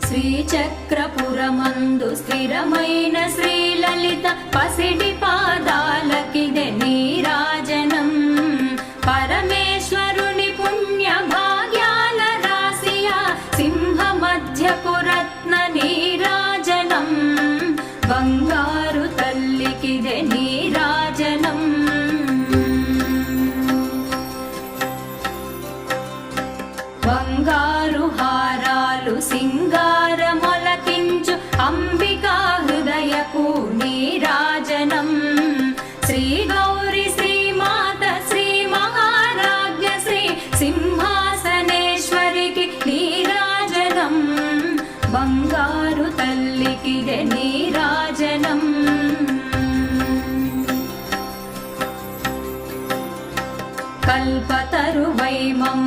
శ్రీచక్రపురమందు స్థిరమైన శ్రీలలిత పసిడి పాదాలకిదే నీరాజనం. పరమేశ్వరుని పుణ్య భాగ్యాల రాశియా సింహ మధ్యపు రత్న నీరాజనం. బంగారు తల్లికిదే నీరాజనం. బంగారు హారాలు సింగారమొలకించు అంబికా హృదయపు నీరాజనం. శ్రీ గౌరి శ్రీమాత శ్రీ మహారాజ్ఞ శ్రీ సింహాసనేశ్వరికి నీరాజనం. బంగారు తల్లికిదే నీరాజనం. కల్పతరువై మమ్మ